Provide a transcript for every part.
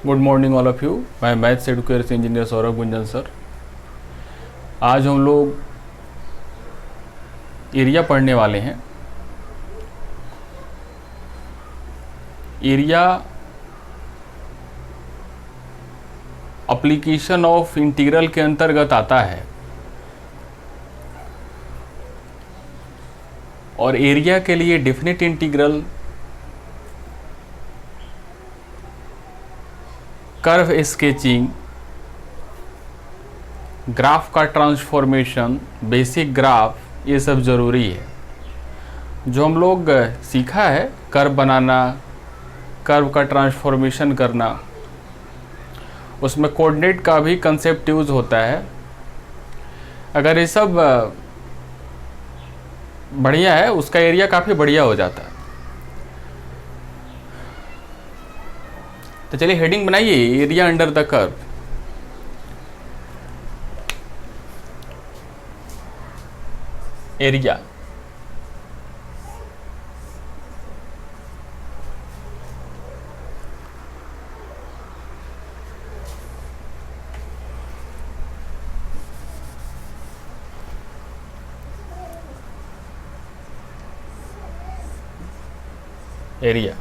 Good morning all of you. मैं maths education engineer Saurabh Gunjan sir. आज हम लोग एरिया पढ़ने वाले हैं। एरिया एप्लीकेशन ऑफ इंटीग्रल के अंतर्गत आता है और एरिया के लिए definite integral, curve sketching, graph का ट्रांसफॉर्मेशन, बेसिक ग्राफ, ये सब ज़रूरी है। जो हम लोग सीखा है कर्व बनाना, कर्व का ट्रांसफॉर्मेशन करना, उसमें कोऑर्डिनेट का भी कंसेप्ट यूज़ होता है। अगर ये सब बढ़िया है, उसका एरिया काफ़ी बढ़िया हो जाता है। तो चलिए हेडिंग बनाइए, area under the curve. Area area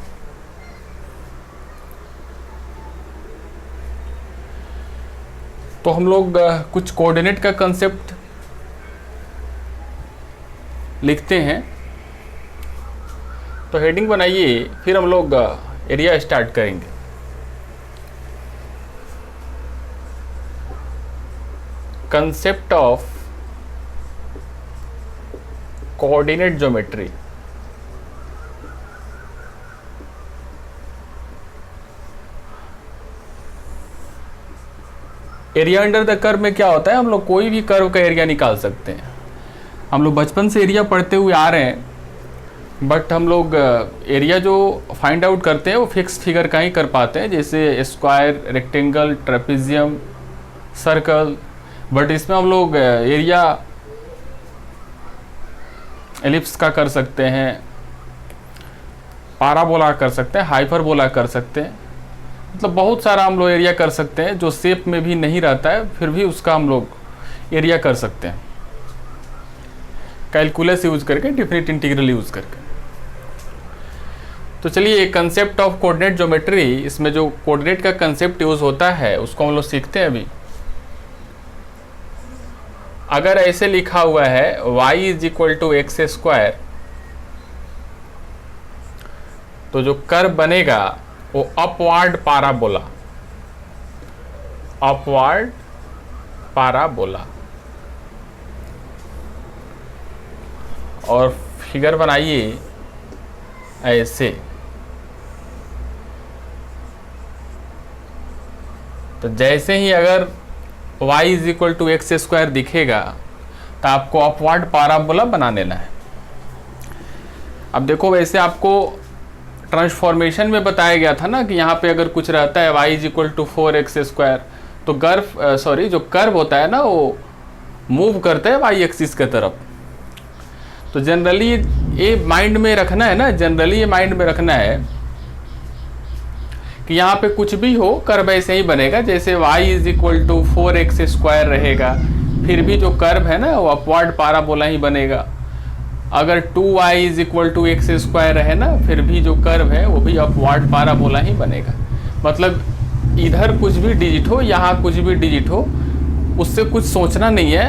तो हम लोग कुछ कोऑर्डिनेट का कंसेप्ट लिखते हैं। तो हेडिंग बनाइए, फिर हम लोग एरिया स्टार्ट करेंगे। Concept of coordinate geometry. Area under the curve में क्या होता है, हम लोग कोई भी कर्व का एरिया निकाल सकते हैं। हम लोग बचपन से एरिया पढ़ते हुए आ रहे हैं, बट हम लोग एरिया जो फाइंड आउट करते हैं वो फिक्स फिगर का ही कर पाते हैं, जैसे square, rectangle, trapezium, circle. But इसमें हम लोग एरिया एलिप्स का कर सकते हैं, पाराबोला कर सकते हैं, हाइपरबोला कर सकते हैं। मतलब बहुत सारा हम लोग एरिया कर सकते हैं जो शेप में भी नहीं रहता है, फिर भी उसका हम लोग एरिया कर सकते हैं कैलकुलस यूज करके, डेफिनेट इंटीग्रल यूज करके। तो चलिए कंसेप्ट ऑफ कोऑर्डिनेट ज्योमेट्री, इसमें जो कोऑर्डिनेट का कंसेप्ट यूज होता है उसको हम लोग सीखते हैं अभी। अगर ऐसे लिखा हुआ है y is equal to x square, तो जो कर्व बनेगा वो अपवार्ड पाराबोला, अपवार्ड पाराबोला। और फिगर बनाइए ऐसे। तो जैसे ही अगर y is equal to x square दिखेगा तो आपको अपवार्ड पाराबोला बना लेना है। अब देखो, वैसे आपको ट्रांसफॉर्मेशन में बताया गया था ना कि यहाँ पे अगर कुछ रहता है y is equal to 4x square, तो जो कर्व होता है ना वो मूव करता है y एक्सिस के तरफ। तो जनरली ये माइंड में रखना है ना, जनरली ये माइंड में रखना है कि यहाँ पे कुछ भी हो कर्व ऐसे ही बनेगा। जैसे y is equal to 4x square रहेगा, फिर भी जो कर्व है ना वो अपवार्ड पाराबोला ही बनेगा। अगर 2y is equal to x square रहे ना, फिर भी जो कर्व है वो भी अपवार्ड पाराबोला ही बनेगा। मतलब इधर कुछ भी डिजिट हो, यहाँ कुछ भी डिजिट हो, उससे कुछ सोचना नहीं है,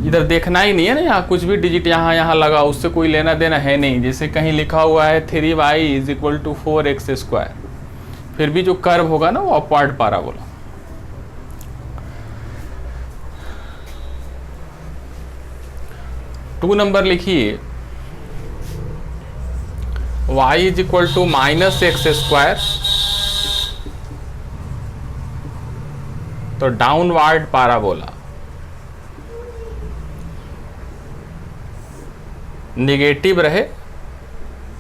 इधर देखना ही नहीं है ना। यहाँ कुछ भी डिजिट यहाँ लगा, उससे कोई लेना देना है नहीं। जैसे कहीं लिखा हुआ है 3y is equal to 4x square, फिर भी जो कर्व होगा ना वो अपवार्ड पाराबोला। टू नंबर लिखिए, y is equal to minus x square, तो डाउनवर्ड पाराबोला। निगेटिव रहे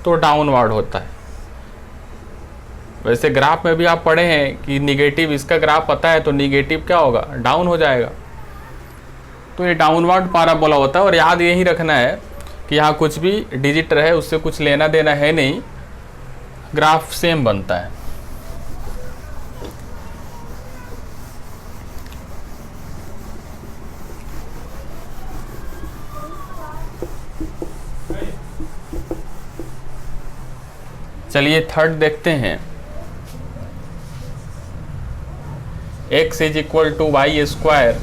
तो डाउनवर्ड होता है। वैसे ग्राफ में भी आप पढ़े हैं कि निगेटिव, इसका ग्राफ पता है तो निगेटिव क्या होगा, डाउन हो जाएगा। तो ये डाउनवर्ड पाराबोला होता है। और याद यही रखना है कि यहाँ कुछ भी डिजिट रहे उससे कुछ लेना देना है नहीं, ग्राफ सेम बनता है। चलिए थर्ड देखते हैं। x is equal to y square,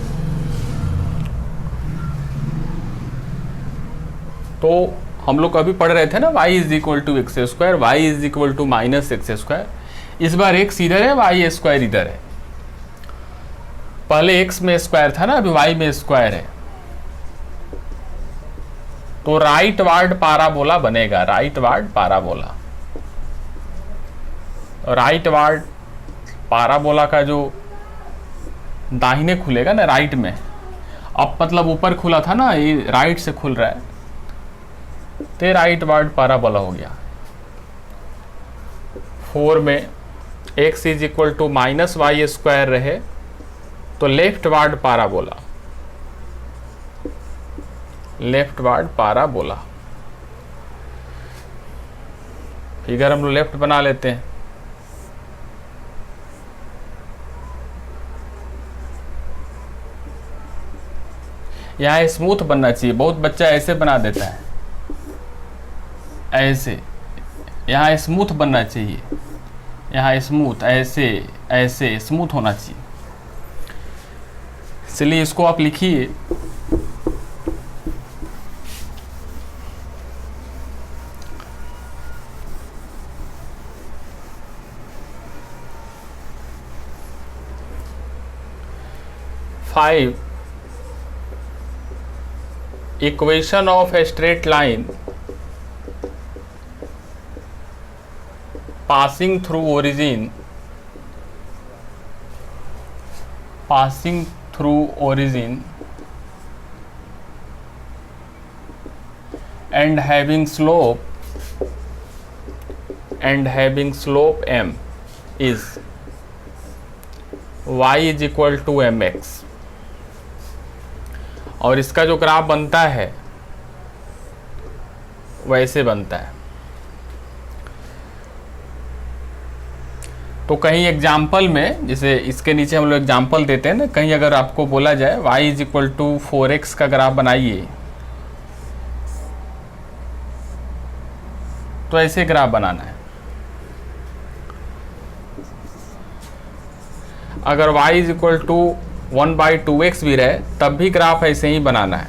तो हम लोग अभी पढ़ रहे थे ना y is equal to x square, y is equal to minus x square. इस बार x इधर है, वाई स्क्वायर इधर है। पहले x में स्क्वायर था ना, अभी y में स्क्वायर है, तो राइट वार्ड पाराबोला बनेगा। Right ward parabola, right ward parabola का जो दाहिने खुलेगा ना राइट में, अब मतलब ऊपर खुला था ना, ये राइट से खुल रहा है, तो राइट वार्ड पाराबोला हो गया। 4 में x is equal to minus y square रहे तो leftward parabola, leftward parabola. Figure हम लोग लेफ्ट बना लेते हैं। यहाँ स्मूथ बनना चाहिए, बहुत बच्चा ऐसे बना देता है, ऐसे। यहाँ स्मूथ बनना चाहिए, यहाँ स्मूथ, ऐसे ऐसे स्मूथ होना चाहिए। चलिए इसको आप लिखिए। Five, equation of a straight line passing through origin and having slope m is y is equal to mx। और इसका जो ग्राफ बनता है वैसे बनता है। तो कहीं एग्जाम्पल में, जैसे इसके नीचे हम लोग एग्जाम्पल देते हैं ना, कहीं अगर आपको बोला जाए y is equal to 4x का ग्राफ बनाइए, तो ऐसे ग्राफ बनाना है। अगर y is equal to 1/2x भी रहे तब भी ग्राफ ऐसे ही बनाना है।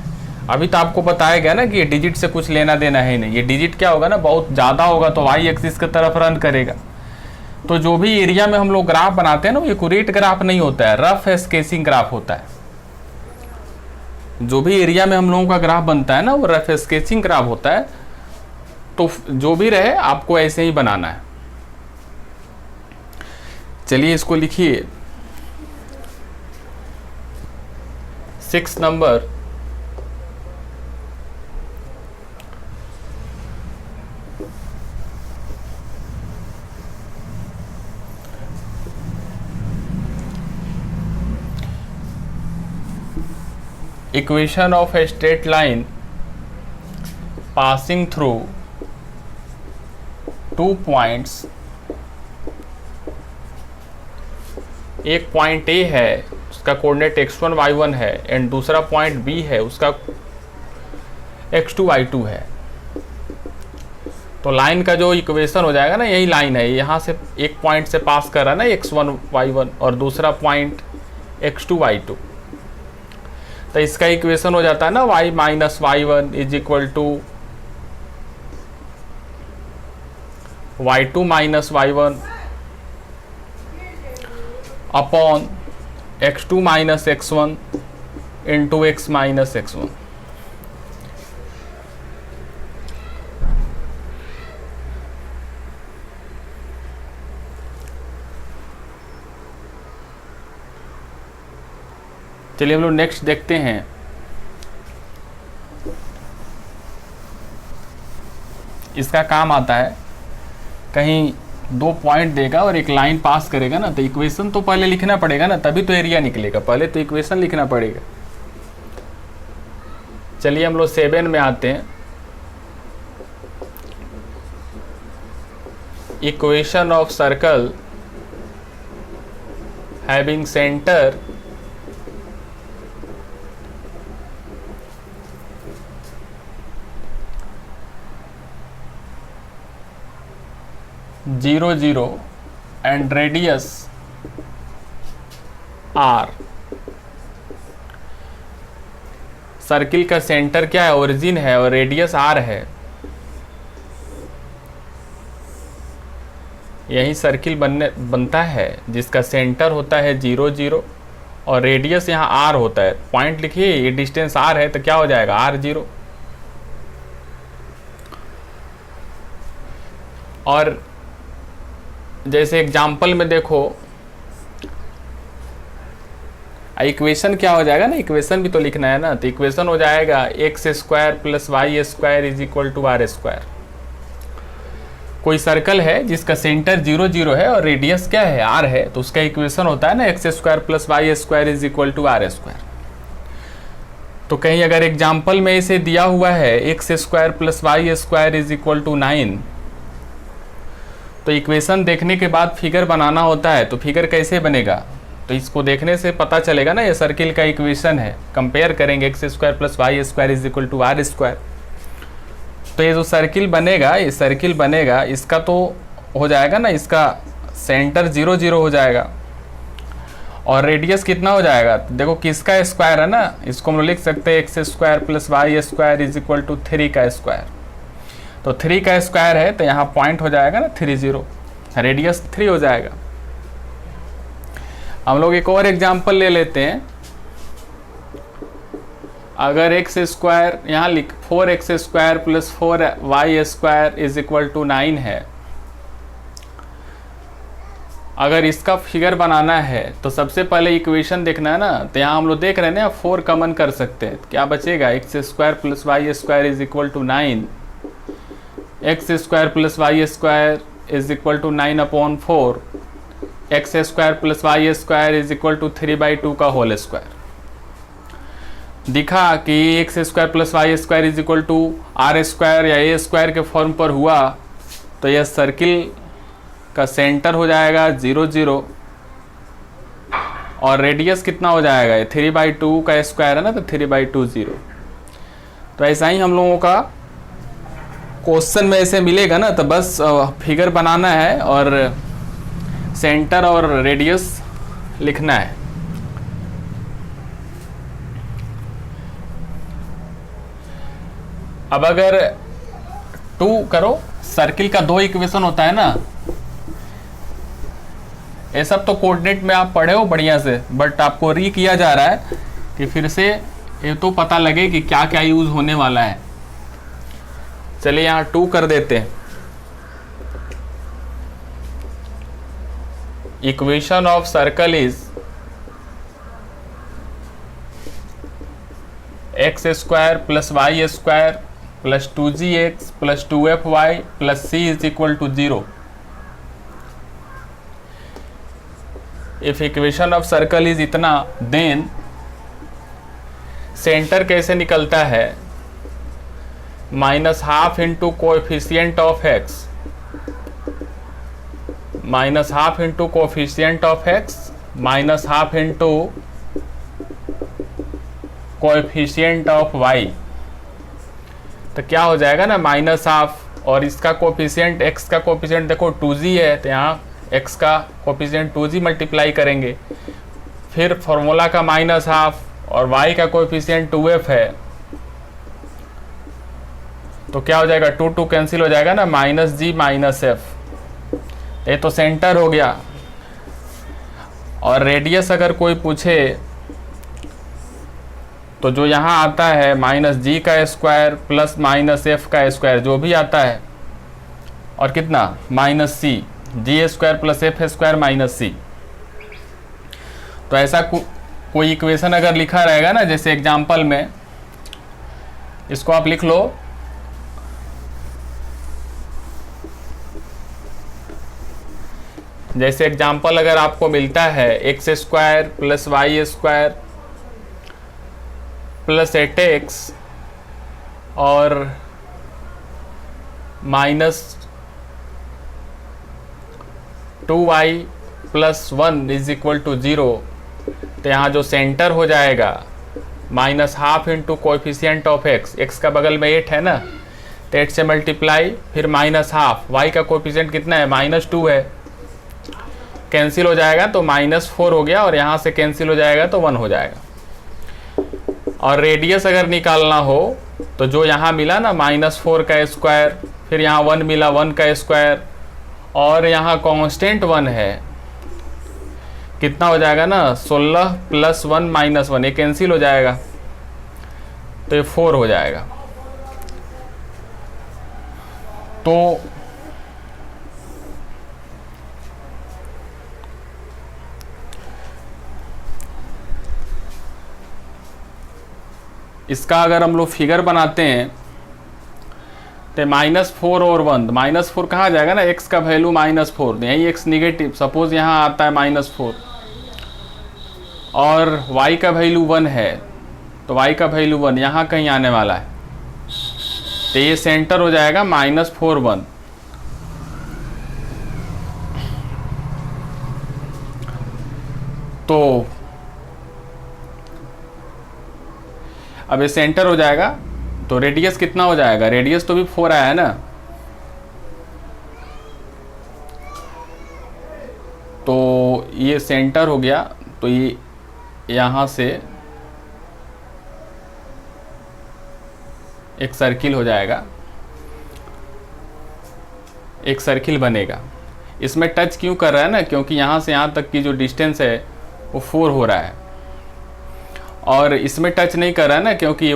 अभी तो आपको बताया गया ना कि ये डिजिट से कुछ लेना देना है नहीं। ये डिजिट क्या होगा ना, बहुत ज़्यादा होगा तो y एक्सिस की तरफ रन करेगा। तो जो भी एरिया में हम लोग ग्राफ बनाते हैं ना, वो एक्यूरेट ग्राफ नहीं होता है, रफ स्केचिंग ग्राफ होता है। जो भी एरिया में हम लोगों का ग्राफ बनता है ना, वो रफ स्केचिंग ग्राफ होता है। तो जो भी रहे आपको ऐसे ही बनाना है। चलिए इसको लिखिए। 6 number, equation of a straight line passing through 2 points। एक पॉइंट A है, उसका कोऑर्डिनेट x1 y1 है, एंड दूसरा पॉइंट B है, उसका x2 y2 है। तो लाइन का जो इक्वेशन हो जाएगा ना, यही लाइन है, यहाँ से एक पॉइंट से पास कर रहा है ना x1 y1 और दूसरा पॉइंट x2 y2। तो इसका इक्वेशन हो जाता है ना y minus y1 is equal to y2 minus y1 upon x2 minus x1 into x minus x1। चलिए हम लोग नेक्स्ट देखते हैं। इसका काम आता है, कहीं 2 पॉइंट देगा और एक लाइन पास करेगा ना, तो इक्वेशन तो पहले लिखना पड़ेगा ना, तभी तो एरिया निकलेगा। पहले तो इक्वेशन लिखना पड़ेगा। चलिए हम लोग 7 में आते हैं। Equation of circle having centre 0 0 and radius r। Circle का सेंटर क्या है, ओरिजिन है, और रेडियस r है। यही सर्किल बनता है जिसका सेंटर होता है 0 0 और रेडियस यहाँ r होता है। पॉइंट लिखिए, ये डिस्टेंस r है तो क्या हो जाएगा r0। और जैसे एग्जाम्पल में देखो, इक्वेशन क्या हो जाएगा ना, इक्वेशन भी तो लिखना है ना, तो इक्वेशन हो जाएगा x square plus y square is equal to r square. कोई सर्कल है जिसका सेंटर 0 0 है और रेडियस क्या है r है, तो उसका इक्वेशन होता है ना x square plus y square is equal to r square. तो कहीं अगर एग्जाम्पल में इसे दिया हुआ है x square plus y square is equal to 9, तो इक्वेशन देखने के बाद फिगर बनाना होता है। तो फिगर कैसे बनेगा, तो इसको देखने से पता चलेगा ना, ये सर्किल का इक्वेशन है। कंपेयर करेंगे x square plus y square is equal to r square. तो ये जो सर्किल बनेगा, ये सर्किल बनेगा, इसका तो हो जाएगा ना, इसका सेंटर 0 0 हो जाएगा और रेडियस कितना हो जाएगा, तो देखो किसका स्क्वायर है ना, इसको हम लोग लिख सकते हैं x square plus y square is equal to 3 का स्क्वायर। तो 3 का स्क्वायर है तो यहाँ पॉइंट हो जाएगा ना 3 0, रेडियस 3 हो जाएगा। हम लोग एक और एग्जाम्पल ले लेते हैं। अगर x स्क्वायर यहाँ लिख 4x square plus 4y square is equal to 9 है, अगर इसका फिगर बनाना है तो सबसे पहले इक्वेशन देखना है ना। तो यहाँ हम लोग देख रहे हैं ना, 4 कॉमन कर सकते हैं, क्या बचेगा x square plus y square is equal to 9, x square plus y square is equal to 9/4, x square plus y square is equal to 3/2 का होल स्क्वायर। दिखा कि x square plus y square is equal to r square या a square के form पर हुआ, तो यह circle का सेंटर हो जाएगा 0 0 और रेडियस कितना हो जाएगा, 3/2 का स्क्वायर है ना, तो 3/2 0। तो ऐसा ही हम लोगों का क्वेश्चन में ऐसे मिलेगा ना, तो बस फिगर बनाना है और सेंटर और रेडियस लिखना है। अब अगर 2 करो, सर्किल का 2 इक्वेशन होता है ना, ये सब तो कोऑर्डिनेट में आप पढ़े हो बढ़िया से, बट आपको री किया जा रहा है कि फिर से ये तो पता लगे कि क्या क्या यूज होने वाला है। चलिए यहाँ 2 कर देते हैं। Equation of circle is x square plus y square plus 2gx plus 2fy plus c is equal to 0। If equation of circle is इतना, देन सेंटर कैसे निकलता है, -12 into coefficient of x, -12 into coefficient of x -12 into coefficient of y। तो क्या हो जाएगा ना, -12 और इसका कोएफिशिएंट x का कोएफिशिएंट देखो 2g है, तो यहाँ x का कोएफिशिएंट 2g मल्टीप्लाई करेंगे, फिर फॉर्मूला का -12 और y का कोएफिशिएंट 2f है, तो क्या हो जाएगा, 2 2 कैंसिल हो जाएगा ना, -g -f। ये तो सेंटर हो गया। और रेडियस अगर कोई पूछे तो जो यहाँ आता है -g का स्क्वायर प्लस -f का स्क्वायर जो भी आता है, और कितना -c, g square plus f square -c। तो ऐसा कोई इक्वेशन अगर लिखा रहेगा ना, जैसे एग्जाम्पल में इसको आप लिख लो, जैसे एग्जाम्पल अगर आपको मिलता है x square plus y square plus 8x और -2y plus 1 is equal to 0, तो यहाँ जो सेंटर हो जाएगा -12 into coefficient of x, x का बगल में 8 है ना, तो 8 से मल्टीप्लाई, फिर -½ y का कोफिशिएंट कितना है, -2 है, कैंसिल हो जाएगा तो -4 हो गया, और यहाँ से कैंसिल हो जाएगा तो 1 हो जाएगा। और रेडियस अगर निकालना हो तो जो यहाँ मिला ना -4 का स्क्वायर, फिर यहाँ 1 मिला 1 का स्क्वायर, और यहाँ कांस्टेंट 1 है, कितना हो जाएगा ना 16 + 1 - 1, ये कैंसिल हो जाएगा तो ये 4 हो जाएगा। तो इसका अगर हम लोग फिगर बनाते हैं तो -4 और 1, -4 कहाँ जाएगा ना, x का वैल्यू -4, यही x निगेटिव, सपोज यहाँ आता है -4, और y का वैल्यू 1 है, तो y का वैल्यू 1 यहाँ कहीं आने वाला है, तो ये सेंटर हो जाएगा -4 1। तो अब ये सेंटर हो जाएगा, तो रेडियस कितना हो जाएगा, रेडियस तो भी 4 आया है ना, तो ये सेंटर हो गया, तो ये यहाँ से एक सर्किल हो जाएगा, एक सर्किल बनेगा। इसमें टच क्यों कर रहा है ना, क्योंकि यहाँ से यहाँ तक की जो डिस्टेंस है वो 4 हो रहा है, और इसमें टच नहीं कर रहा है ना, क्योंकि ये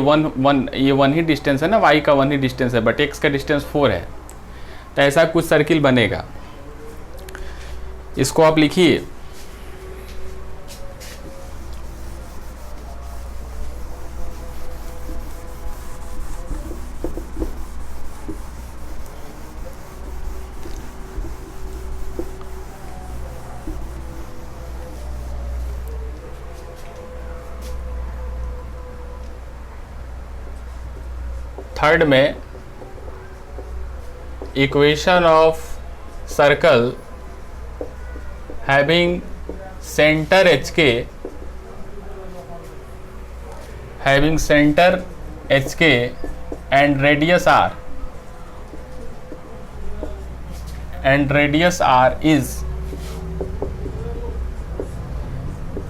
1 ही डिस्टेंस है ना, y का 1 ही डिस्टेंस है, बट x का डिस्टेंस 4 है, तो ऐसा कुछ सर्किल बनेगा। इसको आप लिखिए, थर्ड में equation of circle having centre HK and radius R is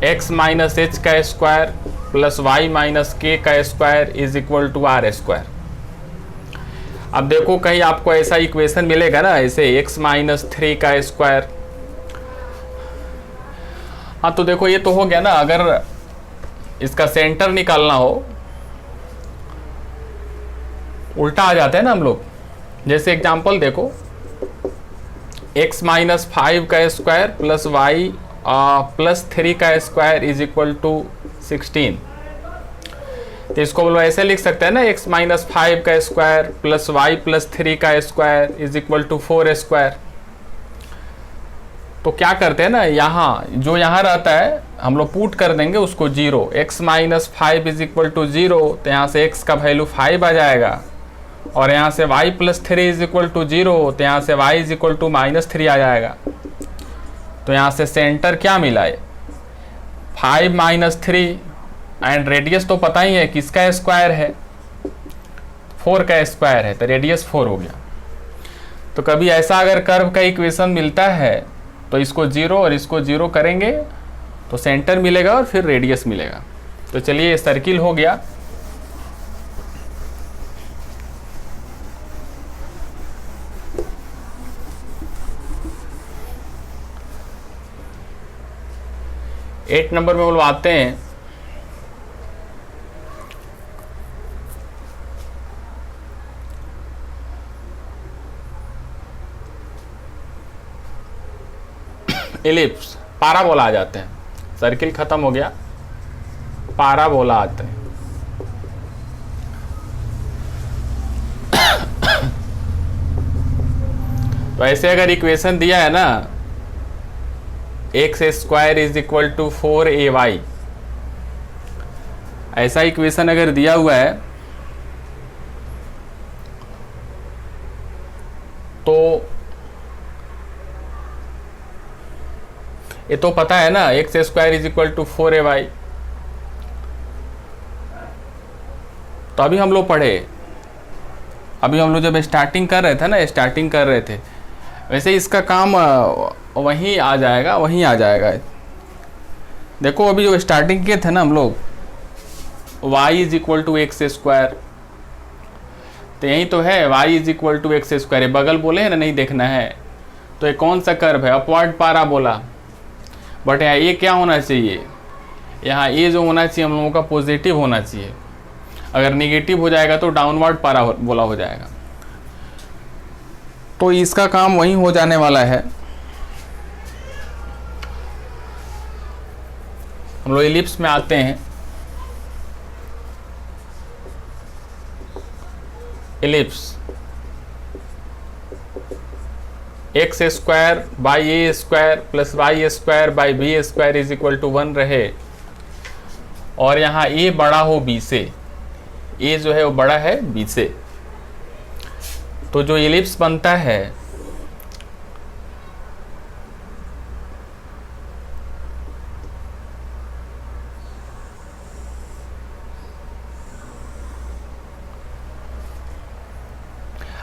x - h का स्क्वायर प्लस y - k का square is equal to R²। अब देखो कहीं आपको ऐसा इक्वेशन मिलेगा ना, ऐसे x - 3 का स्क्वायर, हाँ तो देखो ये तो हो गया ना। अगर इसका सेंटर निकालना हो, उल्टा आ जाते हैं ना हम लोग। जैसे एग्जांपल देखो, x - 5 का स्क्वायर प्लस y + 3 का स्क्वायर इज इक्वल टू 16। तो इसको बोलो ऐसे लिख सकते हैं ना, x - 5 का स्क्वायर प्लस y + 3 का स्क्वायर इज इक्वल टू 4²। तो क्या करते हैं ना, यहाँ जो यहाँ रहता है हम लोग पुट कर देंगे उसको 0, x - 5 इज इक्वल टू 0, तो यहाँ से x का वैल्यू 5 आ जाएगा, और यहाँ से y + 3 इज इक्वल टू 0, तो यहाँ से y इज इक्वल टू -3 आ जाएगा। तो यहाँ से सेंटर क्या मिला है, 5 - 3, एंड रेडियस तो पता ही है किसका स्क्वायर है, 4 का स्क्वायर है, तो रेडियस 4 हो गया। तो कभी ऐसा अगर कर्व का इक्वेशन मिलता है तो इसको 0 और इसको 0 करेंगे तो सेंटर मिलेगा और फिर रेडियस मिलेगा। तो चलिए, सर्किल हो गया। एट नंबर में बुलवाते हैं, एलिप्स, पाराबोला आ जाते हैं। सर्किल खत्म हो गया, पाराबोला आते हैं। तो ऐसे अगर इक्वेशन दिया है ना, x² is equal to 4ay, ऐसा इक्वेशन अगर दिया हुआ है तो ये तो पता है ना, x² is equal to 4ay। तो अभी हम लोग पढ़े अभी हम लोग जब स्टार्टिंग कर रहे थे ना, स्टार्टिंग कर रहे थे, वैसे इसका काम वहीं आ जाएगा, वहीं आ जाएगा। देखो अभी जो स्टार्टिंग किए थे ना हम लोग, y is equal to x square, तो यही तो है y is equal to x square, बगल बोले हैं ना, नहीं देखना है। तो ये कौन सा कर्व है? Upward parabola. बट यहाँ ये क्या होना चाहिए? यहाँ ये जो होना चाहिए हम लोगों का पॉजिटिव होना चाहिए। अगर निगेटिव हो जाएगा तो डाउनवर्ड पाराबोला हो जाएगा। तो इसका काम वहीं हो जाने वाला है। हम लोग एलिप्स में आते हैं। Ellipse x square by a square plus y square by b square is equal to 1 रहे, और यहाँ ए बड़ा हो बी से, ए जो है वो बड़ा है बी से, तो जो एलिप्स बनता है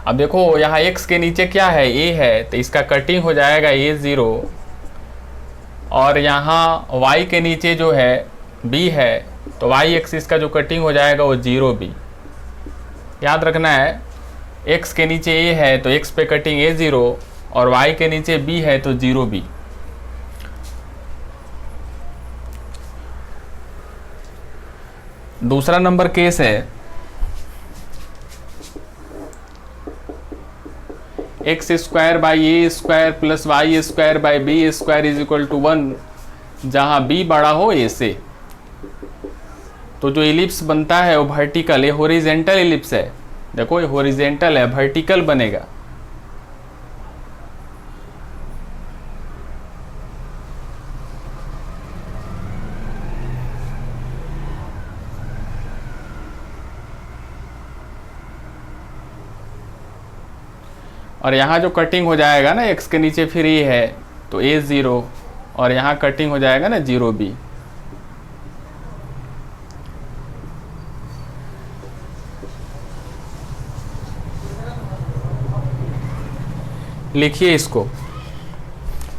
अब देखो यहाँ x के नीचे क्या है? a है, तो इसका कटिंग हो जाएगा a0, और यहाँ y के नीचे जो है b है, तो y एक्सिस का जो कटिंग हो जाएगा वो 0b। याद रखना है, x के नीचे a है तो x पे कटिंग a0, और y के नीचे b है तो 0b। दूसरा नंबर केस है x square by a square plus y square by b square is equal to 1, जहाँ b बड़ा हो a से। तो जो एलिप्स बनता है वो वर्टिकल, ये हॉरिजेंटल एलिप्स है। देखो ये हॉरिजेंटल है, वर्टिकल बनेगा। और यहाँ जो कटिंग हो जाएगा ना x के नीचे, फिर ये है तो a0, और यहाँ कटिंग हो जाएगा ना 0b। लिखिए इसको,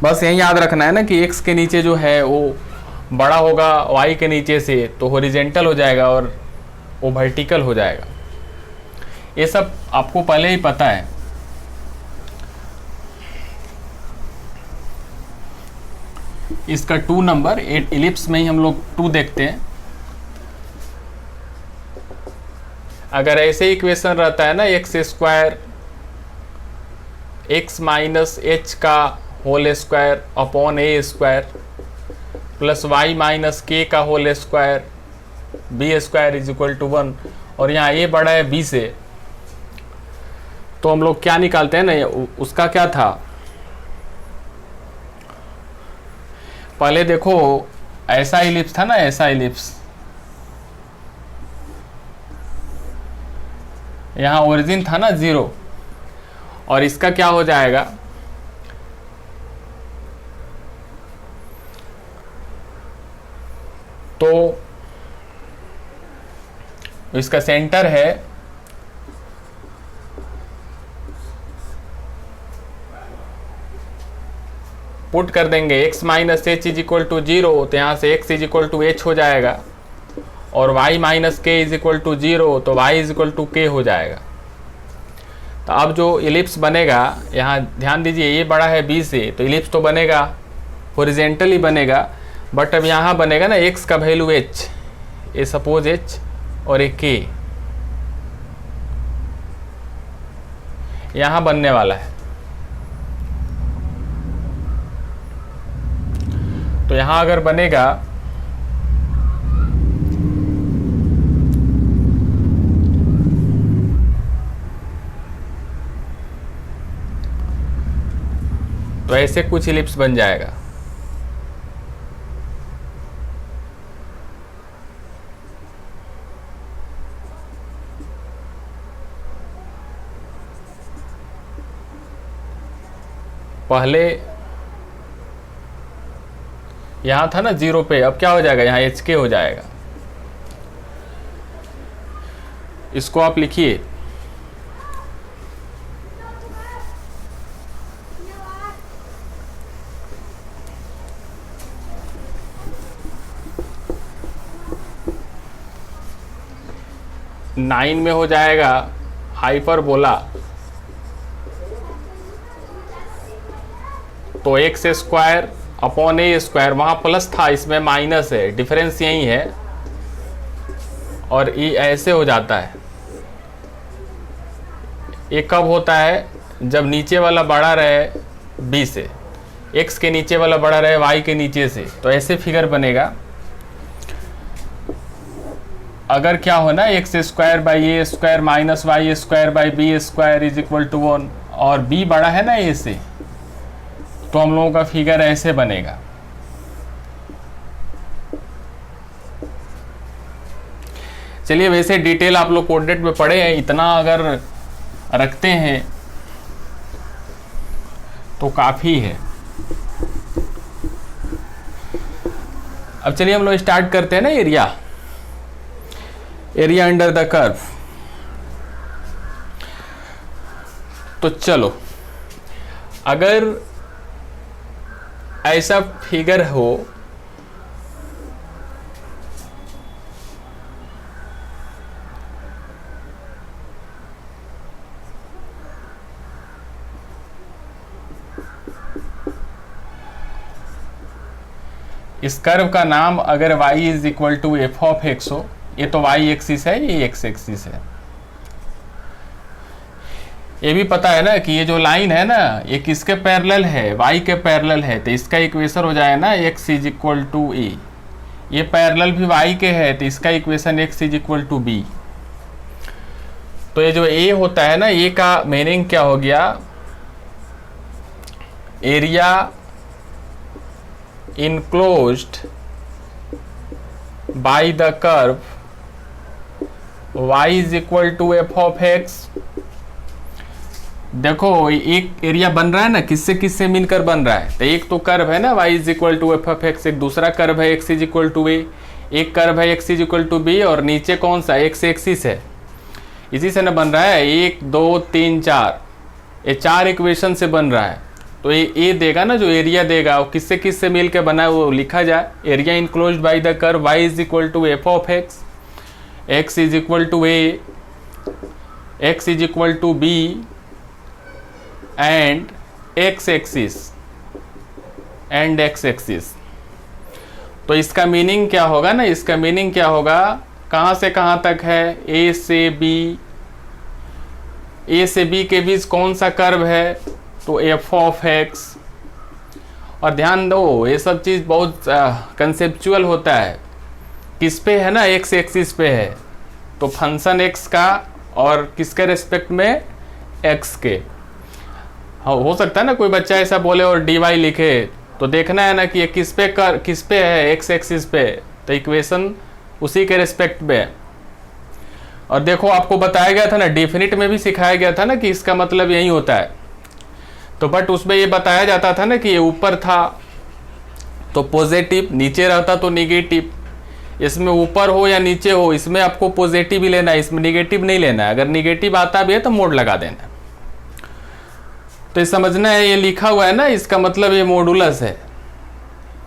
बस यही याद रखना है ना कि x के नीचे जो है वो बड़ा होगा y के नीचे से, तो हॉरिजेंटल हो जाएगा और वो वर्टिकल हो जाएगा। ये सब आपको पहले ही पता है। इसका 2 नंबर एलिप्स में ही हम लोग 2 देखते हैं। अगर ऐसे इक्वेशन रहता है ना, x square x minus h का whole square upon a square plus y minus k का whole square b square is equal to 1, और यहाँ ए बड़ा है बी से, तो हम लोग क्या निकालते हैं ना, उसका क्या था? पहले देखो ऐसा इलिप्स था ना, ऐसा इलिप्स, यहाँ ओरिजिन था ना 0, और इसका क्या हो जाएगा? तो इसका सेंटर है पुट कर देंगे x minus h is equal to 0, तो यहाँ से x is equal to h हो जाएगा, और y minus k is equal to 0, तो y इज इक्वल टू के हो जाएगा। तो अब जो इलिप्स बनेगा, यहाँ ध्यान दीजिए, ये बड़ा है b से, तो इलिप्स तो बनेगा हॉरिजेंटली बनेगा, बट अब यहाँ बनेगा ना x का value h, A suppose h और एक k यहाँ बनने वाला है। तो यहाँ अगर बनेगा तो ऐसे कुछ इलिप्स बन जाएगा। पहले यहाँ था ना 0 पे, अब क्या हो जाएगा? यहाँ एच के हो जाएगा। इसको आप लिखिए 9 में हो जाएगा हाइपरबोला, तो x square upon a square, वहाँ प्लस था इसमें माइनस है, डिफरेंस यही है, और ये ऐसे हो जाता है। ये कब होता है? जब नीचे वाला बड़ा रहे b से, x के नीचे वाला बड़ा रहे y के नीचे से, तो ऐसे फिगर बनेगा। अगर क्या हो ना, x square by a square minus y square by b square is equal to 1, और b बड़ा है ना a से, तो हम लोगों का फिगर ऐसे बनेगा। चलिए, वैसे डिटेल आप लोग कोऑर्डिनेट में पढ़े हैं, इतना अगर रखते हैं तो काफी है। अब चलिए हम लोग स्टार्ट करते हैं ना एरिया अंडर द कर्व। तो चलो, अगर ऐसा फिगर हो, इस कर्व का नाम अगर y is equal to F of x हो, ये तो y एक्सिस है, ये x एक्सिस है। ये भी पता है ना कि ये जो लाइन है ना, ये किसके पैरेलल है? y के पैरेलल है, तो इसका इक्वेशन हो जाए ना x is equal to a। ये पैरेलल भी y के है, तो इसका equation x is equal to b। तो ये जो a होता है ना, ये का मीनिंग क्या हो गया? Area enclosed by the curve y is equal to f of x। देखो, एक एरिया बन रहा है ना, किससे किससे मिलकर बन रहा है? तो एक तो कर्व है ना y is equal to F of x, एक दूसरा कर्व है x is equal to a, एक कर्व है x is equal to b, और नीचे कौन सा? x एक्सिस है। इसी से ना बन रहा है 1 2 3 4, ये 4 इक्वेशन से बन रहा है। तो ये देगा ना, जो एरिया देगा वो किससे किससे मिल के बना है वो लिखा जाए। Area enclosed by the curve y is equal to F of x, x is equal to a, x is equal to b, and x axis and x axis. तो इसका मीनिंग क्या होगा ना, इसका मीनिंग क्या होगा? कहाँ से कहाँ तक है? a से b के बीच कौन सा कर्व है? तो एफ ऑफ एक्स। और ध्यान दो, ये सब चीज़ बहुत कंसेप्चुअल होता है। किस पे है ना? एक्स एक्सिस पे है, तो फंक्शन एक्स का, और किसके रेस्पेक्ट में? एक्स के। हो सकता है ना कोई बच्चा ऐसा बोले और डी वाई लिखे, तो देखना है ना कि ये किस पे है? एक्स एक्सिस पे, तो इक्वेशन उसी के रेस्पेक्ट में है। और देखो, आपको बताया गया था ना, डेफिनिट में भी सिखाया गया था ना कि इसका मतलब यही होता है। तो बट उसमें ये बताया जाता था ना कि ये ऊपर था तो पॉजिटिव, नीचे रहता तो निगेटिव। इसमें ऊपर हो या नीचे हो, इसमें आपको पॉजिटिव ही लेना है, इसमें निगेटिव नहीं लेना है। अगर निगेटिव आता भी है तो मोड लगा देना है। तो ये समझना है, ये लिखा हुआ है ना, इसका मतलब ये मॉडुलस है,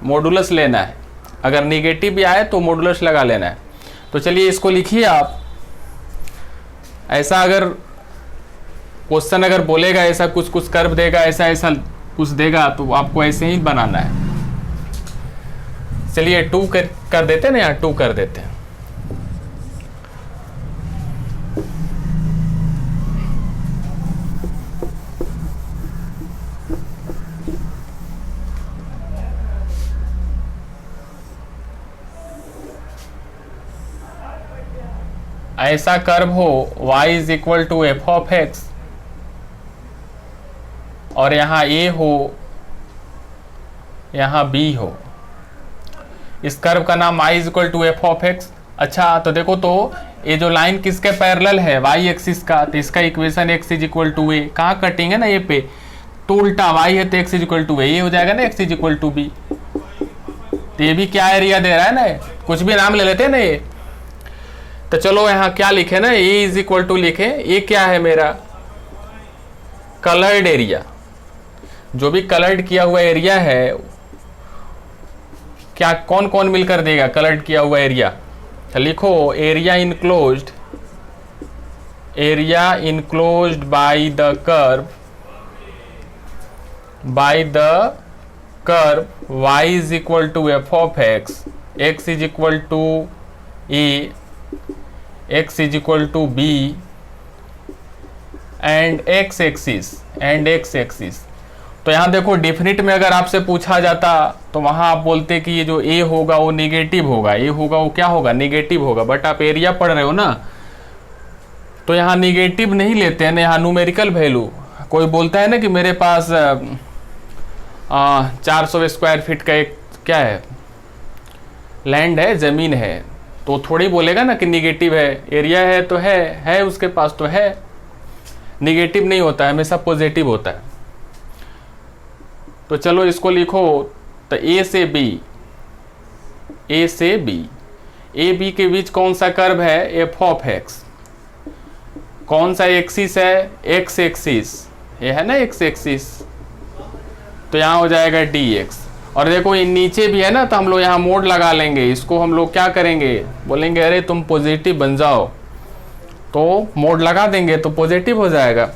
मॉडुलस लेना है। अगर निगेटिव भी आए तो मॉडुलस लगा लेना है। तो चलिए इसको लिखिए आप। ऐसा अगर क्वेश्चन अगर बोलेगा, ऐसा कुछ कुछ कर्व देगा, ऐसा ऐसा कुछ देगा, तो आपको ऐसे ही बनाना है। चलिए 2 कर देते हैं ना, यहाँ 2 कर देते हैं। ऐसा कर्व हो y is equal to F of x, और यहाँ a हो, यहाँ b हो। इस कर्व का नाम y is equal to F of x. अच्छा, तो देखो, तो ये जो लाइन किसके पैरेलल है? y एक्सिस का, तो इसका equation x is equal to a। कहाँ कटिंग है ना ये पे, तो उल्टा y है तो x is equal to a, ये हो जाएगा ना x is equal to b। तो ये भी क्या एरिया दे रहा है ना, कुछ भी नाम ले लेते हैं ना ये। तो चलो यहाँ क्या लिखे ना, a इज इक्वल टू लिखे, ये क्या है मेरा? Coloured area. जो भी कलर्ड किया हुआ एरिया है, क्या कौन कौन मिलकर देगा कलर्ड किया हुआ एरिया? तो लिखो, area enclosed area enclosed by the curve y is equal to f of x is equal to a, x is equal to b and x axis। तो यहाँ देखो डिफिनिट में अगर आपसे पूछा जाता तो वहाँ आप बोलते कि ये जो a होगा वो निगेटिव होगा, a होगा वो क्या होगा, निगेटिव होगा। बट आप एरिया पढ़ रहे हो ना, तो यहाँ निगेटिव नहीं लेते हैं ना, यहाँ न्यूमेरिकल वैल्यू। कोई बोलता है ना कि मेरे पास 400 स्क्वायर फीट का एक क्या है, लैंड है, ज़मीन है, तो थोड़ी बोलेगा ना कि निगेटिव है। एरिया है तो है उसके पास तो है, निगेटिव नहीं होता है, हमेशा पॉजिटिव होता है। तो चलो इसको लिखो, तो ए से बी के बीच कौन सा कर्व है, एफ ऑफ एक्स। कौन सा एक्सिस है, एक्स एक्सिस, ये है ना एक्स एक्सिस, तो यहाँ हो जाएगा डी एक्स। और देखो ये नीचे भी है ना, तो हम लोग यहाँ मोड लगा लेंगे, इसको हम लोग क्या करेंगे, बोलेंगे अरे तुम पॉजिटिव बन जाओ, तो मोड लगा देंगे तो पॉजिटिव हो जाएगा।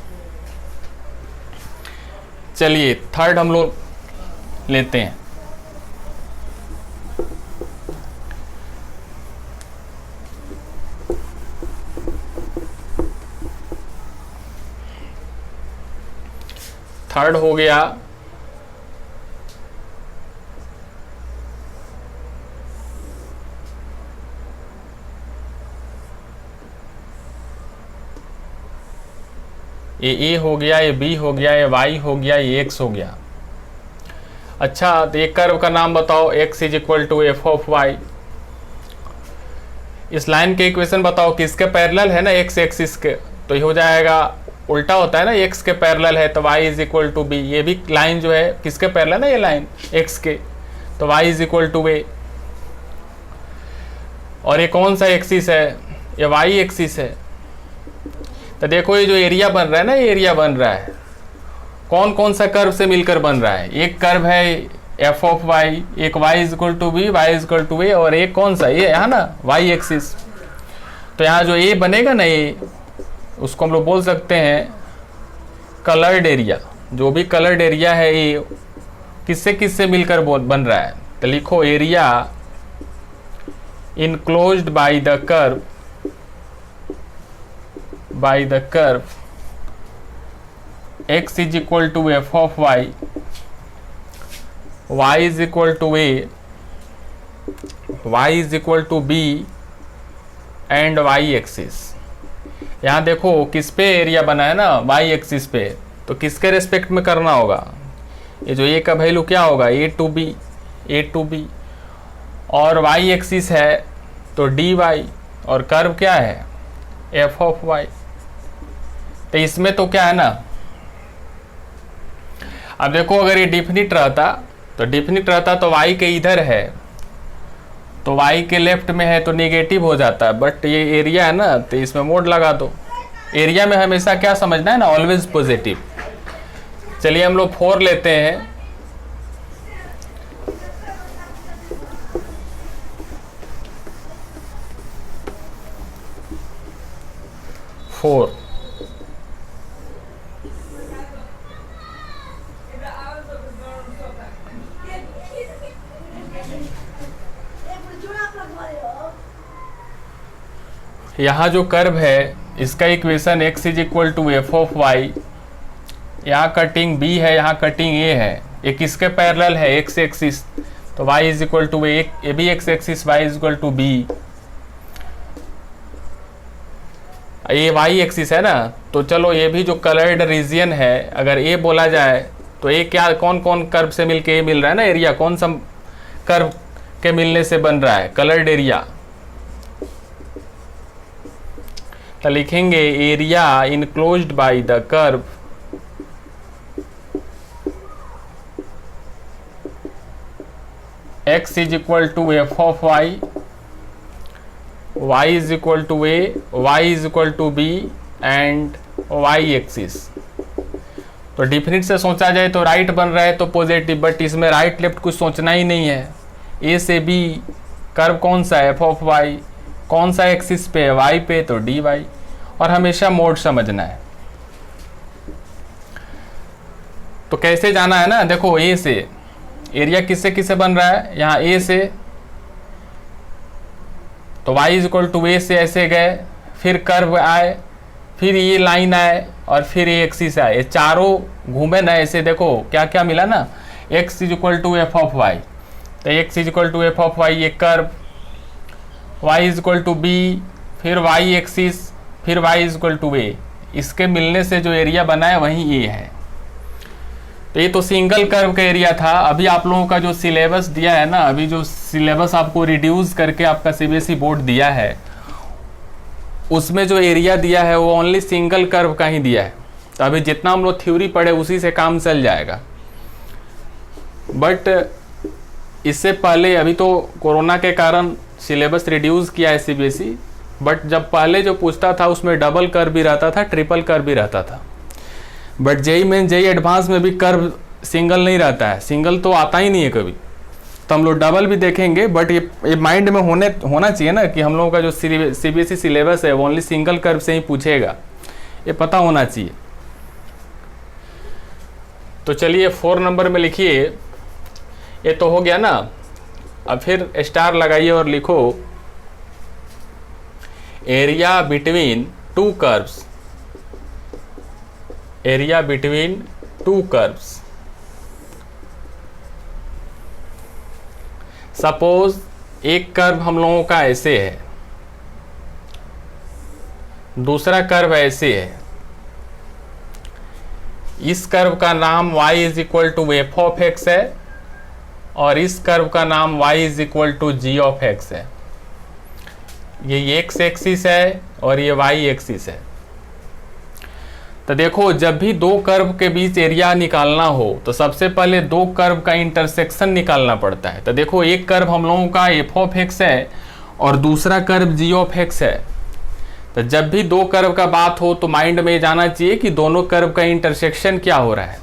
चलिए थर्ड हम लोग लेते हैं। थर्ड हो गया ये ए हो गया, ये बी हो गया, ये वाई हो गया, ये एक्स हो गया। अच्छा तो एक कर्व का नाम बताओ, x is equal to F of y. इस लाइन के इक्वेशन बताओ, किसके पैरेलल है ना, x एक्सिस के, तो ये हो जाएगा, उल्टा होता है ना, x के पैरेलल है तो y is equal to b. ये भी लाइन जो है किसके पैरेलल है, ये लाइन x के, तो y is equal to a। और ये कौन सा एक्सिस है, ये y एक्सिस है। तो देखो ये जो एरिया बन रहा है ना, ये एरिया बन रहा है कौन कौन सा कर्व से मिलकर बन रहा है। एक कर्व है एफ ऑफ वाई, एक y is equal to B, Y is equal to A, और एक कौन सा, ये है ना y एक्सिस। तो यहाँ जो ए बनेगा ना, ये उसको हम लोग बोल सकते हैं कलर्ड एरिया। जो भी कलर्ड एरिया है ये किससे किससे मिलकर बन रहा है, तो लिखो area enclosed by the curve x is equal to f of y, y is equal to a, y is equal to b and y axis. यहाँ देखो किस पे एरिया बना है ना, y एक्सिस पे, तो किसके रेस्पेक्ट में करना होगा, ये जो a का वैल्यू क्या होगा, a to b, और y एक्सिस है तो dy, और कर्व क्या है f of y। तो इसमें तो क्या है ना, अब देखो अगर ये डिफिनिट रहता तो y के इधर है, तो y के लेफ्ट में है तो नेगेटिव हो जाता है। बट ये एरिया है ना, तो इसमें मोड लगा दो। एरिया में हमेशा क्या समझना है ना, ऑलवेज पॉजिटिव। चलिए हम लोग 4 लेते हैं। यहाँ जो कर्व है इसका equation x is equal to F of y, यहाँ कटिंग b है, यहाँ कटिंग a है, ये किसके पैरेलल है, x एक्सिस, तो y is equal to a भी x axis, y is equal to b। ये y एक्सिस है ना, तो चलो ये भी जो कलर्ड रीजियन है, अगर a बोला जाए तो ये क्या कौन कौन कर्व से मिलके मिल रहा है ना, एरिया कौन सा कर्व के मिलने से बन रहा है, कलर्ड एरिया। तो लिखेंगे area enclosed by the curve x is equal to F of y, y is equal to a, y is equal to b and y axis. तो डिफिनिट से सोचा जाए तो राइट बन रहा है तो पॉजिटिव, बट इसमें राइट लेफ्ट कुछ सोचना ही नहीं है। a से b कर्व कौन सा है, एफ ऑफ वाई, कौन सा एक्सिस पे है, y पे, तो dy। और हमेशा मोड समझना है। तो कैसे जाना है ना, देखो ए से एरिया किससे किससे बन रहा है, यहाँ ए से, तो y इज इक्वल टू ए से ऐसे गए, फिर कर्व आए, फिर ये लाइन आए और फिर ये एक्सिस आए, ये चारों घूमे ना ऐसे, देखो क्या क्या मिला ना, x is equal to F of Y, तो x is equal to F of Y ये curve, y is equal to B, फिर y एक्सिस, फिर y is equal to A, इसके मिलने से जो एरिया बना है वही ये है। तो ये तो सिंगल कर्व का एरिया था। अभी आप लोगों का जो सिलेबस दिया है ना, अभी जो सिलेबस आपको रिड्यूस करके आपका सीबीएसई बोर्ड दिया है, उसमें जो एरिया दिया है वो ओनली सिंगल कर्व का ही दिया है। तो अभी जितना हम लोग थ्योरी पढ़े उसी से काम चल जाएगा। बट इससे पहले, अभी तो कोरोना के कारण सिलेबस रिड्यूस किया है सीबीएसई, बट जब पहले जो पूछता था उसमें डबल कर्व भी रहता था, ट्रिपल कर्व भी रहता था। But JEE Main JEE Advance में भी कर्व सिंगल नहीं रहता है, सिंगल तो आता ही नहीं है कभी। तो हम लोग डबल भी देखेंगे, बट ये माइंड में होना चाहिए ना कि हम लोगों का जो सीबीएसई सिलेबस है वो ओनली सिंगल कर्व से ही पूछेगा, ये पता होना चाहिए। तो चलिए 4 नंबर में लिखिए, ये तो हो गया ना। अब फिर स्टार लगाइए और लिखो area between two curves, area between two curves. Suppose एक कर्व हम लोगों का ऐसे है, दूसरा कर्व ऐसे है, इस कर्व का नाम y is equal to F of x है और इस कर्व का नाम y is equal to g of x है। ये x एक्सिस है और ये y एक्सिस है। तो देखो, जब भी दो कर्व के बीच एरिया निकालना हो तो सबसे पहले दो कर्व का इंटरसेक्शन निकालना पड़ता है। तो देखो, एक कर्व हम लोगों का एफ ऑफ एक्स है और दूसरा कर्व जी ऑफ एक्स है। तो जब भी दो कर्व का बात हो तो माइंड में जाना चाहिए कि दोनों कर्व का इंटरसेक्शन क्या हो रहा है।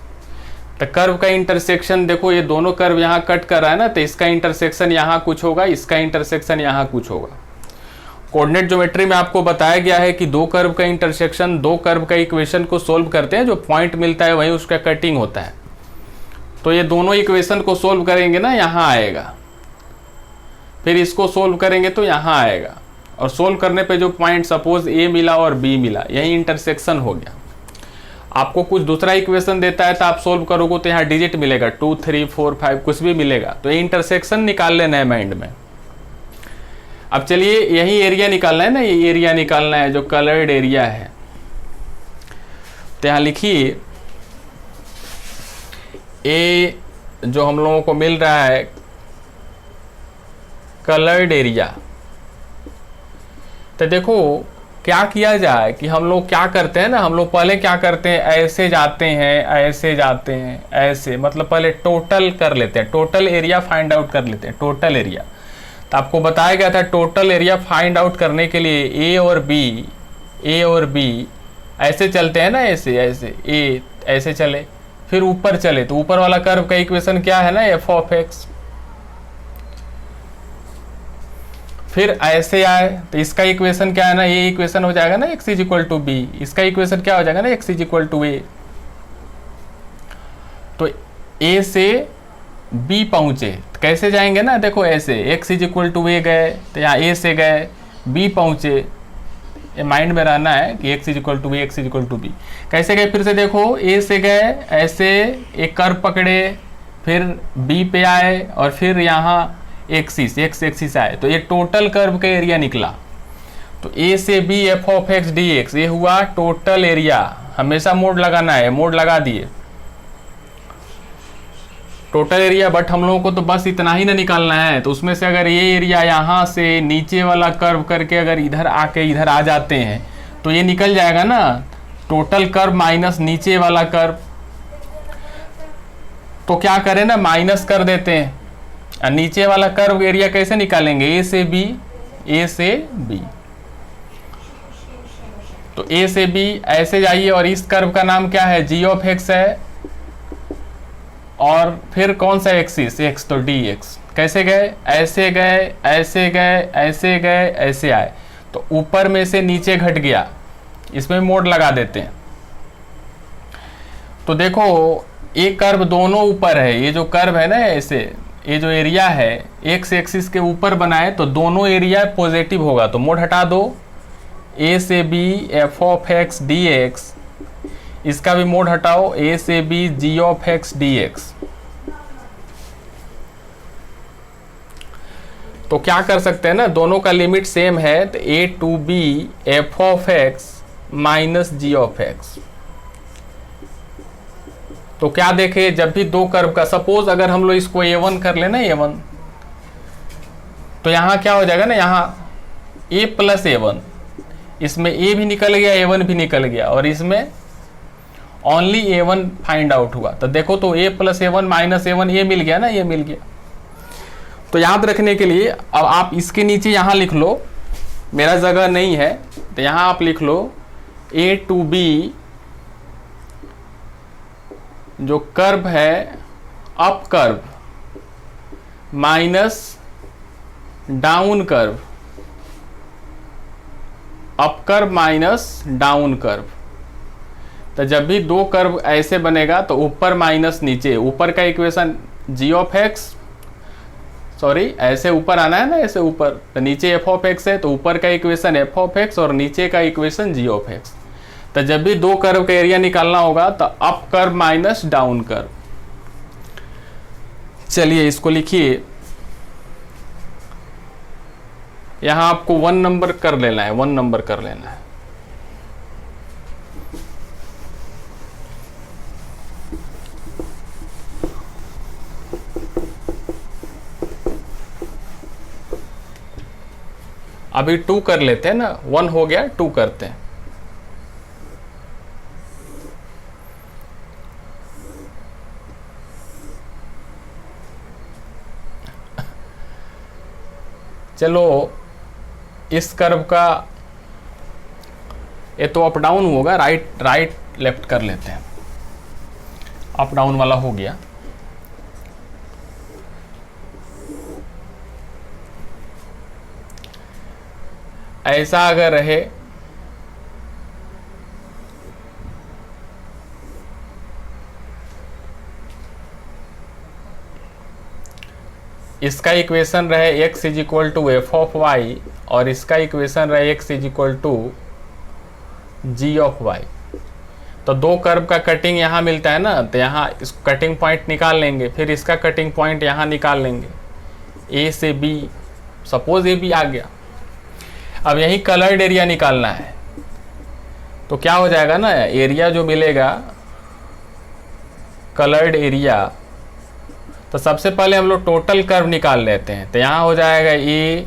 तो कर्व का इंटरसेक्शन, देखो ये दोनों कर्व यहाँ कट कर रहा है ना, तो इसका इंटरसेक्शन यहाँ कुछ होगा, इसका इंटरसेक्शन यहाँ कुछ होगा। कोऑर्डिनेट ज्योमेट्री में आपको बताया गया है कि दो कर्व का इंटरसेक्शन दो कर्व का इक्वेशन को सोल्व करते हैं, जो पॉइंट मिलता है वहीं उसका कटिंग होता है। तो ये दोनों इक्वेशन को सोल्व करेंगे ना, यहाँ आएगा, फिर इसको सोल्व करेंगे तो यहाँ आएगा, और सोल्व करने पे जो पॉइंट सपोज ए मिला और बी मिला, यही इंटरसेक्शन हो गया। आपको कुछ दूसरा इक्वेशन देता है तो आप सोल्व करोगे तो यहाँ डिजिट मिलेगा 2, 3, 4, 5 कुछ भी मिलेगा। तो ये इंटरसेक्शन निकाल लेना है माइंड में। अब चलिए, यही एरिया निकालना है ना, ये एरिया निकालना है जो कलर्ड एरिया है। तो यहाँ लिखिए ए जो हम लोगों को मिल रहा है कलर्ड एरिया। तो देखो क्या किया जाए कि हम लोग क्या करते हैं ना, हम लोग पहले क्या करते हैं, ऐसे जाते हैं, ऐसे जाते हैं, ऐसे, मतलब पहले टोटल कर लेते हैं, टोटल एरिया फाइंड आउट कर लेते हैं, टोटल एरिया। तो आपको बताया गया था टोटल एरिया फाइंड आउट करने के लिए ए और बी ऐसे चलते हैं ना, ऐसे ऐसे ए ऐसे चले, फिर ऊपर चले, तो ऊपर वाला कर्व का इक्वेशन क्या है ना, एफ ऑफ एक्स। फिर ऐसे आए तो इसका इक्वेशन क्या है ना, ये इक्वेशन हो जाएगा ना x is equal to b, इसका इक्वेशन क्या हो जाएगा ना, x is equal to a. तो ए से बी पहुंचे तो कैसे जाएंगे ना, देखो ऐसे एक्स इज इक्वल टू ए गए, तो यहाँ ए से गए बी पहुंचे, ये माइंड में रहना है कि x is equal to b, x is equal to b. कैसे गए, फिर से देखो, ए से गए ऐसे एक कर्व पकड़े, फिर बी पे आए और फिर यहाँ एक्सिस एक्स एक्सिस आए, तो ये टोटल कर्व का एरिया निकला। तो ए से b F of x D x, ये हुआ टोटल एरिया। हमेशा मोड लगाना है, मोड लगा दिए टोटल एरिया। बट हम लोगों को तो बस इतना ही ना निकालना है, तो उसमें से अगर ये एरिया यहाँ से नीचे वाला कर्व करके अगर इधर आके इधर आ जाते हैं तो ये निकल जाएगा ना, टोटल कर्व माइनस नीचे वाला कर्व। तो क्या करें ना, माइनस कर देते हैं, और नीचे वाला कर्व एरिया कैसे निकालेंगे, ए से बी, ए से बी। तो ए से बी ऐसे जाइए, और इस कर्व का नाम क्या है, जी ऑफ एक्स है, और फिर कौन सा एक्सिस, एक्स, तो डी एक्स। कैसे गए, ऐसे गए, ऐसे गए, ऐसे गए, ऐसे आए, तो ऊपर में से नीचे घट गया, इसमें मोड लगा देते हैं। तो देखो एक कर्व दोनों ऊपर है, ये जो कर्व है ना ऐसे, ये जो एरिया है एक्स एक्सिस के ऊपर बनाए तो दोनों एरिया पॉजिटिव होगा, तो मोड हटा दो। ए से b F of x D x, इसका भी मोड हटाओ, ए से b g of x D x. तो क्या कर सकते हैं ना, दोनों का लिमिट सेम है, तो A to B F of X minus G of x. तो क्या देखे, जब भी दो कर्व का, सपोज अगर हम लोग इसको A1 कर लेना, A1, तो यहां क्या हो जाएगा ना, यहां A प्लस A1, इसमें A भी निकल गया, A1 भी निकल गया, और इसमें ओनली A1 फाइंड आउट हुआ। तो देखो तो A plus A1 minus A1, ये मिल गया ना, ये मिल गया। तो याद रखने के लिए अब आप इसके नीचे यहां लिख लो, मेरा जगह नहीं है तो यहां आप लिख लो A टू B जो कर्व है up curve minus down curve, up curve minus down curve. तो जब भी दो कर्व ऐसे बनेगा तो ऊपर माइनस नीचे, ऊपर का इक्वेशन जी ऑफ एक्स, सॉरी ऐसे ऊपर आना है ना, ऐसे ऊपर, तो नीचे एफ ऑफ एक्स है तो ऊपर का इक्वेशन एफ ऑफ एक्स और नीचे का इक्वेशन जी ऑफ एक्स। तो जब भी दो कर्व का एरिया निकालना होगा तो up curve minus down curve. चलिए इसको लिखिए, यहां आपको 1 नंबर कर लेना है, 1 नंबर कर लेना है। अभी 2 कर लेते हैं ना, 1 हो गया, 2 करते हैं। चलो इस कर्व का, ये तो अप डाउन होगा, राइट लेफ्ट कर लेते हैं। अप डाउन वाला हो गया। ऐसा अगर रहे इसका इक्वेशन रहे x is equal to F of y और इसका इक्वेशन रहे x is equal to g of Y, तो दो कर्व का कटिंग यहाँ मिलता है ना, तो यहाँ इस कटिंग पॉइंट निकाल लेंगे, फिर इसका कटिंग पॉइंट यहाँ निकाल लेंगे, a से b, सपोज a b आ गया। अब यही कलर्ड एरिया निकालना है, तो क्या हो जाएगा ना, एरिया जो मिलेगा कलर्ड एरिया, तो सबसे पहले हम लोग टोटल कर्व निकाल लेते हैं। तो यहाँ हो जाएगा ए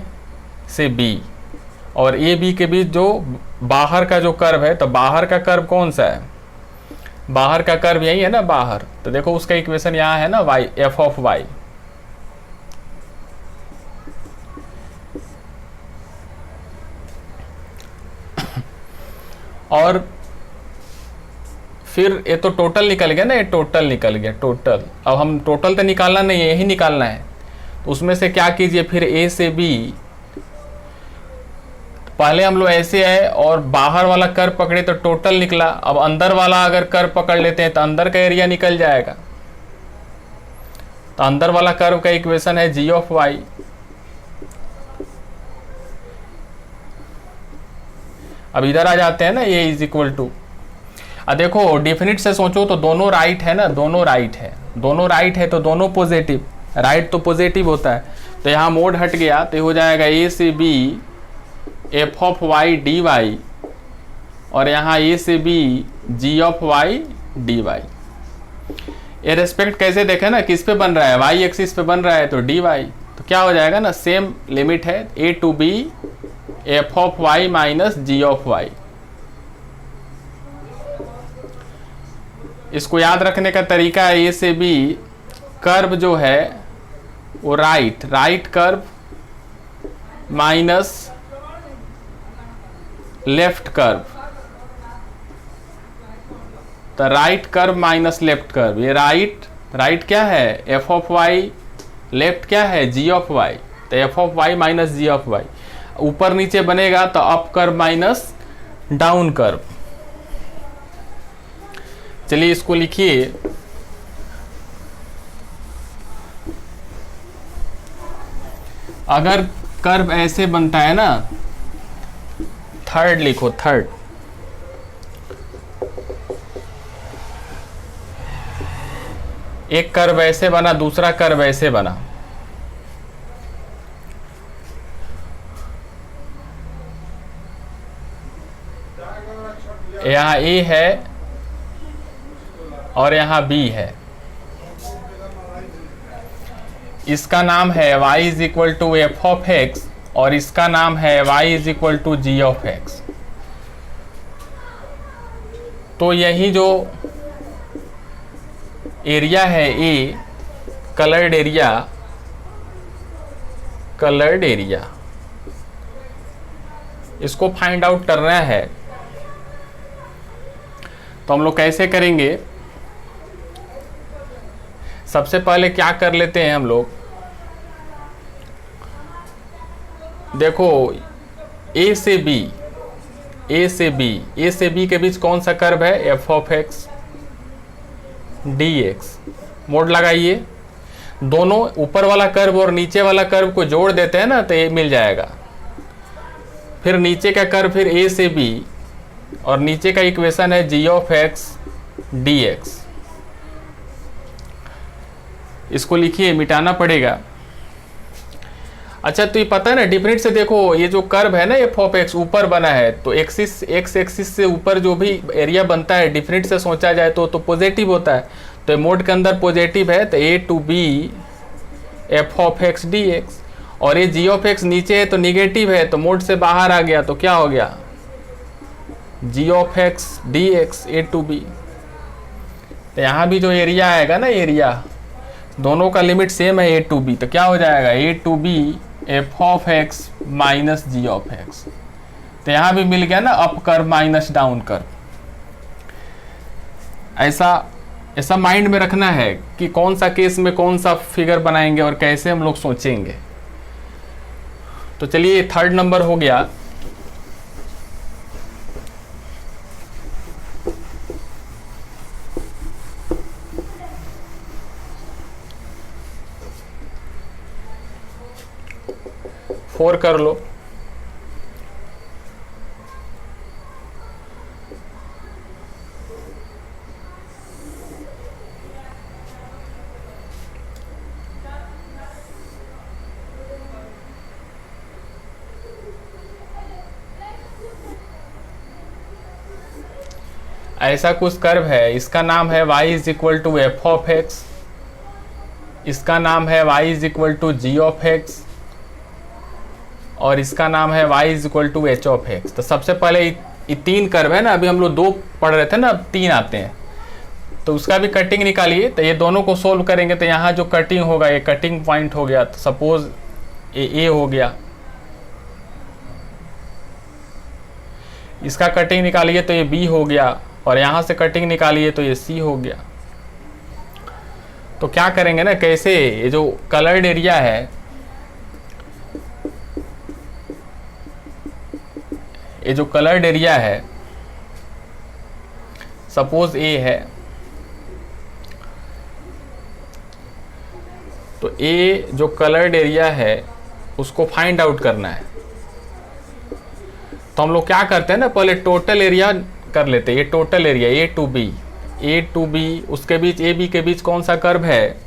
से बी और ए बी के बीच जो बाहर का जो कर्व है, तो बाहर का कर्व कौन सा है, बाहर का कर्व यही है ना बाहर, तो देखो उसका इक्वेशन यहाँ है ना वाई, एफ ऑफ वाई। और फिर ये तो टोटल निकल गया ना, ये टोटल निकल गया, टोटल। अब हम टोटल तो निकालना नहीं है, यही निकालना है। तो उसमें से क्या कीजिए, फिर ए से बी, पहले हम लोग ऐसे है और बाहर वाला कर्व पकड़े तो टोटल निकला। अब अंदर वाला अगर कर्व पकड़ लेते हैं तो अंदर का एरिया निकल जाएगा। तो अंदर वाला कर्व का इक्वेशन है जी ऑफ वाई। अब इधर आ जाते हैं ना, ये इज इक्वल टू, अब देखो डेफिनिट से सोचो तो दोनों राइट है ना, दोनों राइट है, दोनों राइट है तो दोनों पॉजिटिव, राइट तो पॉजिटिव होता है। तो यहाँ मोड हट गया तो हो जाएगा ए से b F of y d y और यहाँ ए से b g of y d y. ये रेस्पेक्ट कैसे देखें ना, किस पे बन रहा है, वाई एक्सिस पे बन रहा है, तो डी वाई। तो क्या हो जाएगा ना, सेम लिमिट है A to B F of Y minus G of Y. इसको याद रखने का तरीका है, ए से बी कर्व जो है वो right curve minus left curve, तो right curve minus left curve. ये राइट क्या है, एफ ऑफ वाई, लेफ्ट क्या है, जी ऑफ वाई, तो F of Y minus G of Y. ऊपर नीचे बनेगा तो up curve minus down curve. चलिए इसको लिखिए। अगर कर्व ऐसे बनता है ना, थर्ड लिखो, थर्ड। एक कर्व ऐसे बना, दूसरा कर्व ऐसे बना। यहाँ A है और यहाँ B है। इसका नाम है y is equal to F of x और इसका नाम है y is equal to g of x. तो यही जो एरिया है A, coloured area, coloured area, इसको फाइंड आउट करना है। तो हम लोग कैसे करेंगे? सबसे पहले क्या कर लेते हैं हम लोग, देखो A से B, A से B, A से B के बीच कौन सा कर्व है? F of x D x. Mode लगाइए, दोनों ऊपर वाला कर्व और नीचे वाला कर्व को जोड़ देते हैं ना, तो ये मिल जाएगा। फिर नीचे का कर्व फिर A से B और नीचे का इक्वेशन है G of x D x. इसको लिखिए, मिटाना पड़ेगा। अच्छा, तो ये पता है ना, डिफरेंट से देखो, ये जो कर्व है ना एफ ऑफ एक्स ऊपर बना है, तो एक्सिस, एक्स एक्सिस से ऊपर जो भी एरिया बनता है डिफरेंट से सोचा जाए तो पॉजिटिव होता है। तो मोड के अंदर पॉजिटिव है, तो A to B F of x D X. और ये जी ऑफ एक्स नीचे है तो निगेटिव है, तो मोड से बाहर आ गया, तो क्या हो गया? G of x D X A to B. तो यहाँ भी जो एरिया आएगा ना, एरिया दोनों का लिमिट सेम है ए टू बी, तो क्या हो जाएगा? A to B F of X minus G of x. तो यहाँ भी मिल गया ना, up curve minus down curve. ऐसा माइंड में रखना है कि कौन सा केस में कौन सा फिगर बनाएंगे और कैसे हम लोग सोचेंगे। तो चलिए, थर्ड नंबर हो गया। फोर कर लो। ऐसा कुछ कर्व है, इसका नाम है y is equal to F of x, इसका नाम है y is equal to g of x और इसका नाम है y is equal to h of x. तो सबसे पहले ये तीन कर्व है ना, अभी हम लोग दो पढ़ रहे थे ना, अब तीन आते हैं, तो उसका भी कटिंग निकालिए। तो ये दोनों को सोल्व करेंगे तो यहाँ जो कटिंग होगा, ये कटिंग पॉइंट हो गया। तो सपोज ये ए हो गया, इसका कटिंग निकालिए तो ये बी हो गया, और यहाँ से कटिंग निकालिए तो ये सी हो गया। तो क्या करेंगे ना, कैसे ये जो कलर्ड एरिया है, ये जो कलर्ड एरिया है, सपोज ए है, तो ए जो कलर्ड एरिया है उसको फाइंड आउट करना है। तो हम लोग क्या करते हैं ना, पहले टोटल एरिया कर लेते हैं। ये total area a to b, उसके बीच ए बी के बीच कौन सा कर्व है?